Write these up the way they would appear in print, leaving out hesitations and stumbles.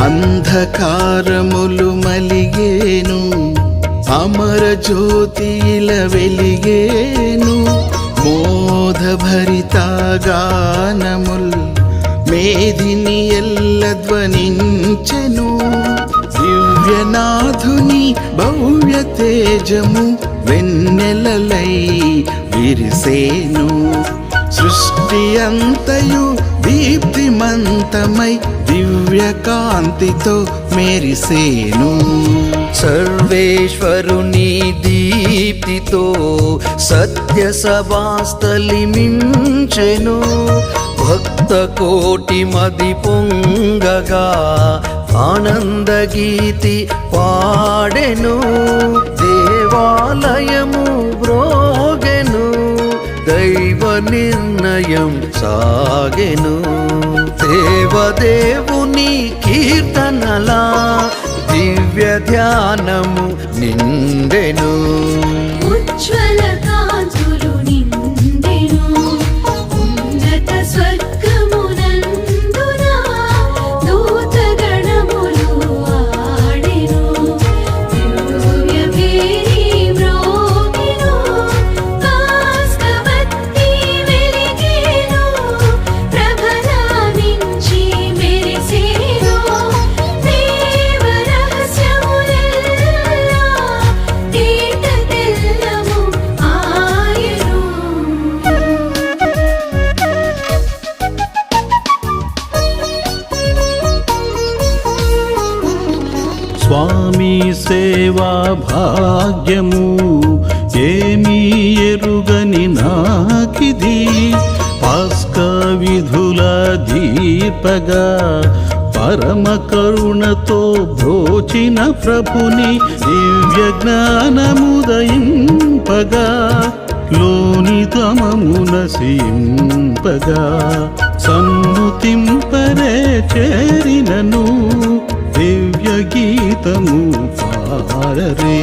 అంధకారములు మలిగేను, అమర జ్యోతి ఇలా వెలిగేను. మోదభరిత గానముల్ మేధిని ఎల్ల ధ్వనించెను. దివ్యనాథుని భవ్య తేజము వెన్నెలలై విరిసేను. సృష్టి అంతయు దీప్తిమంతమై దివ్య కాంతితో మెరిసేను. సర్వేశ్వరుని దీప్తితో సత్య సభాస్థలి మించెను. భక్త కోటి మది పొంగగా ఆనంద గీతి పాడెను. దేవాలయము బ్రోగెను, దైవ నిర్ణయం సాగెను. దేవదేవుని కీర్తనలా దివ్య ధ్యానము నిండెను. ఉజ్వల కాంతులు నిండెను, ఉన్నత స్వర్గమునందున దూతగణములు ఆడెను. దివ్య భేరి మ్రోగెను, భాస్కవతి వెలిగెను. ప్రభలావించి మెరిసెను, దేవ రహస్యములెల్లా తేట తెల్లము ఆయను. స్వామి సేవా భాగ్యము ఏమీ ఎరుగని నాకిది. పాస్క విధుల దీపగా పరమ కరుణతో బ్రోచిన ప్రభుని దివ్య జ్ఞానముదయింపగా లోనితమమున సింపగా సన్నుతింపరే చేరినను దివ్య గీతము పాడరే.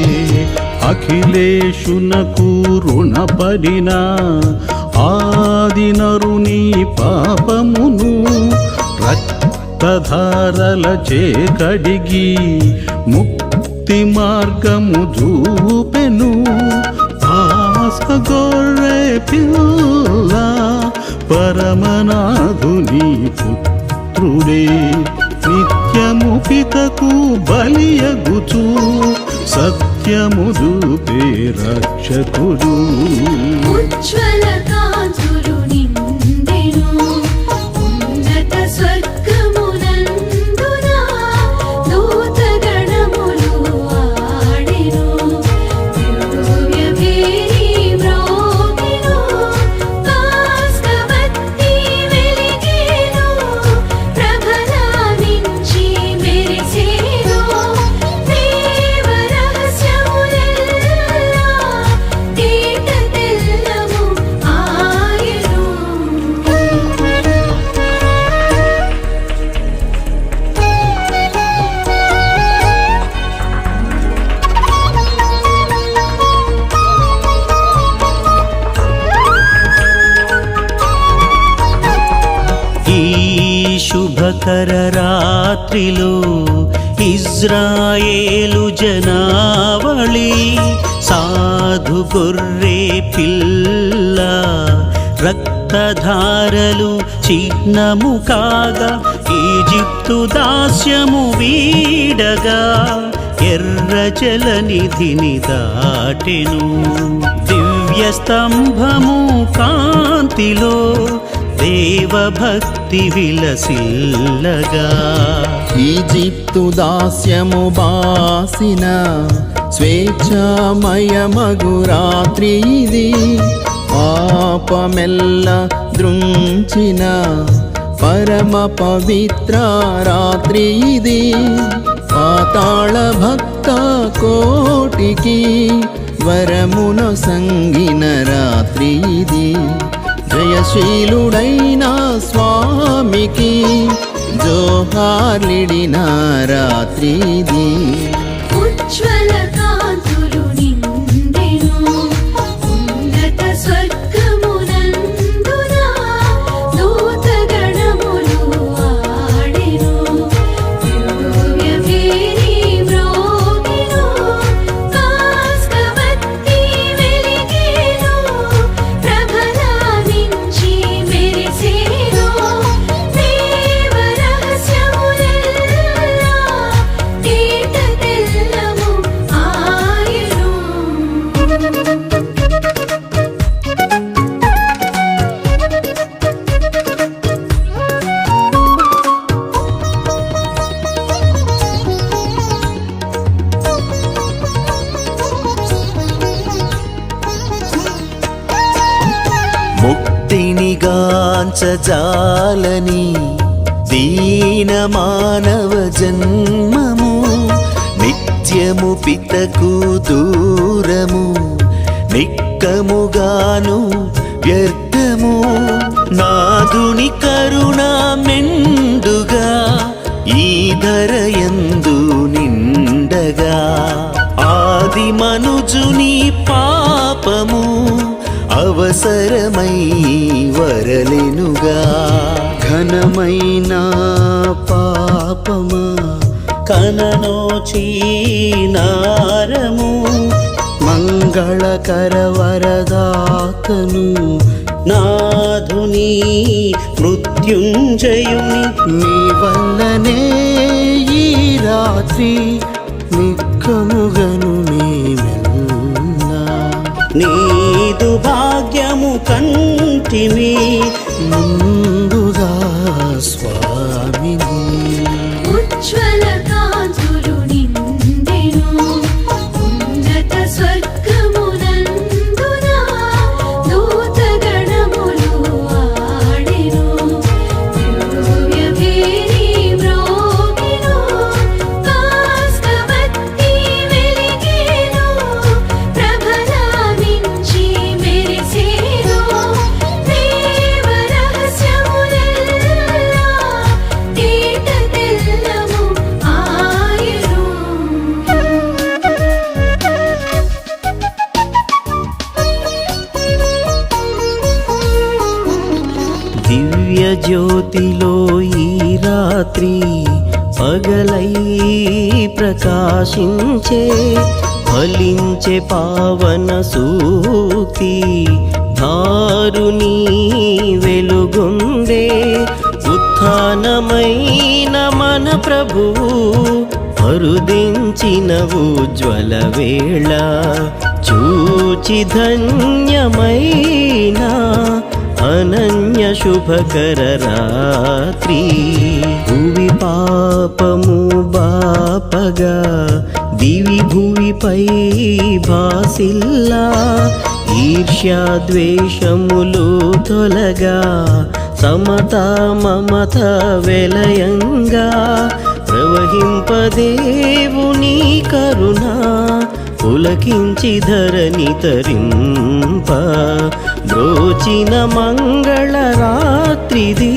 అఖిలేశునకు రుణపడిన ఆది నరుని పాపమును రక్తధారల చేకడిగి ముక్తి మార్గము చూపెను. గొర్రె పిల్ల పరమనాథుని పుత్రుడే నిత్యము పితకు బలియగుచు సత్యము చూపే రక్షకుడు. ఉజ్వల కాంతులు నిండెను, ఉన్నత స్వర్గమునందున దూతగణములు ఆడెను. దివ్య భేరి మ్రోగెను, భాస్కవతి వెలిగెను. ప్రభలావించి మెరిసెను, దేవ రహస్యములెల్లా తేట తెల్లము ఆయను. ఈ శుభకర రాత్రిలో ఇజ్రాయేలు జనావళి సాధు గొర్రె పిల్ల రక్తధారలు చిహ్నము కాగా ఈజిప్టు దాస్యము వీడగా ఎర్ర జలనిధిని దాటెను. దివ్య స్తంభము కాంతిలో దేవభక్తి విలసిల్లగా ఈజిప్టు దాస్యము బాసిన స్వేచ్ఛామయమగు రాత్రి ఇది. పాపమెల్ల దృంచిన పరమ పవిత్ర రాత్రి ఇది. పాతాళ భక్త కోటికి వరమున సంగిన రాత్రి ఇది. జయశీలుడైన స్వామికి జోహార్లిడిన రాత్రి ఇది. ఉజ్వల కాంతులు నిండెను, ఉన్నత స్వర్గమునందున దూతగణములు ఆడెను. దివ్య గాంచజాలని దీన మానవ జన్మము నిత్యము పితకు దూరము నిక్కముగాను వ్యర్థము నాదుని కరుణ మెండుగా ఈ ధరయందు నిండగా ఆది మనుజుని పాపము అవసరమై వరలెనుగా ఘనమైన పాపమా కననోచీనారము మంగళకర వరదాతను నాధుని మృత్యుంజయుని నీ వల్లనే ఈ రాత్రి నిక్కముగను మేమెల్లా నీదు భాగ్యము కంటిమి ముందుగా స్వామిని ఉజ్వల కాంతులు నిండెను ఉన్నత స్వర్గమునందున దూతగణములు ఆడెను దివ్యవేణి మ్రోగెను కాస్తవత్తి వెలిగెను ప్రభలావించి మెరిసెను దేవ రహస్యములెల్లా తేట తెల్లము ఆయను దివ్య జ్యోతిలో ఈ రాత్రి పగలై ప్రకాశించే ఫలించే పావన సూక్తి ధారుని వెలుగుందే ఉత్థానమైన మన ప్రభువు అరుదించిన ఉజ్వల వేళ చూచి ధన్యమైన అనన్య శుభకర రాత్రి భువి పాపము బాపగా దివి భువిపై భాసిల్లా ఈర్ష్యా ద్వేషములు తొలగా సమత మమత వెలయంగా ప్రవహింపదేవుని కరుణ పులకించి ధరణి తరింప బ్రోచిన మంగళ రాత్రిది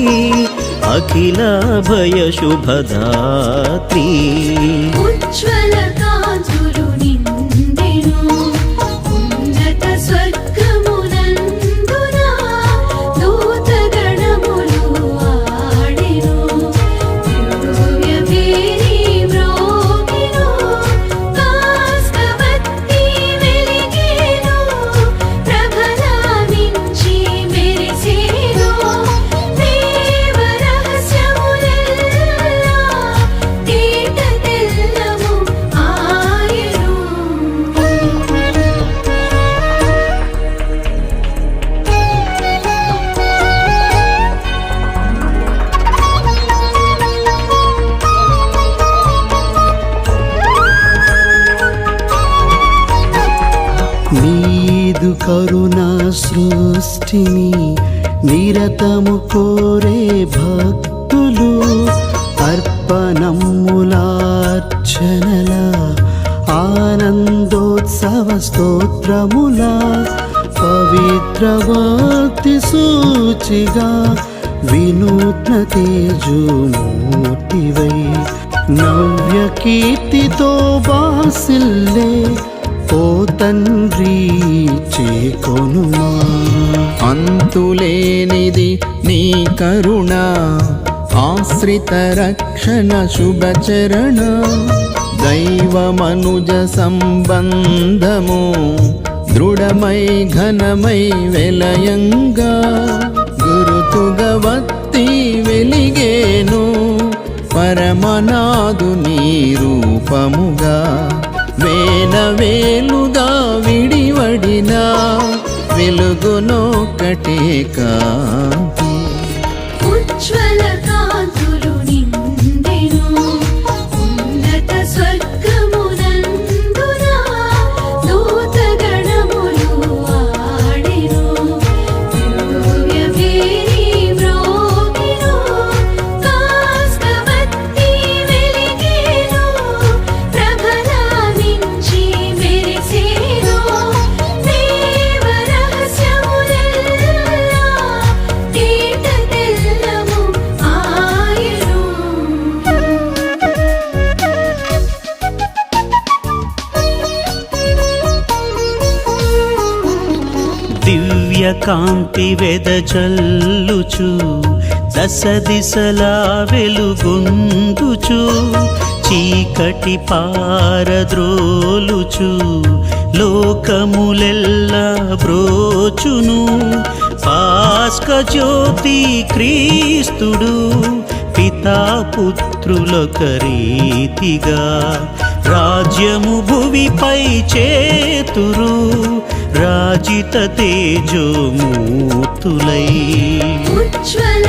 అఖిల భయ శుభదాత్రి ఉజ్వల కాంతులు నిండెను ఉన్నత స్వర్గమునందున దూతగణములు ఆడెను దివ్యవేణి మ్రోగెను కాస్తవత్తి వెలిగెను ప్రభలావించి మెరిసెను దేవ రహస్యములెల్లా తేట తెల్లము ఆయను నీదు కరుణ సృష్టిని నిరతము కోరే భక్తులు అర్పణములార్చనల ఆనందోత్సవ స్తోత్రముల పవిత్రవాక్తి సూచిగా వినూత్న తేజోమూర్తివై నవ్య కీర్తితో బాసిల్లే ఓ తండ్రి చేకొనుమా అంతులేనిది నీ కరుణ ఆశ్రిత రక్షణ శుభచరణ దైవమనుజ సంబంధము దృఢమై ఘనమై వెలయంగా గురుతుగా వత్తి వెలిగేను పరమనాదు నీ రూపముగా వేలుగా విడివడిన వెలుగునొకటే కాంతి ఉజ్వల కాంతులు నిండెను ఉన్నత స్వర్గమునందున దూతగణములు ఆడెను దివ్యవేణి దివ్య కాంతి వెదజల్లుచు దశ దిశలా వెలుగొందుచు చీకటి పారద్రోలుచు లోకములెల్లా బ్రోచును పాస్క జ్యోతి క్రీస్తుడు పితాపుత్రులొక రీతిగా రాజ్యము భువిపై చేతురు రాజిత తేజోమూర్తులై ఉజ్వల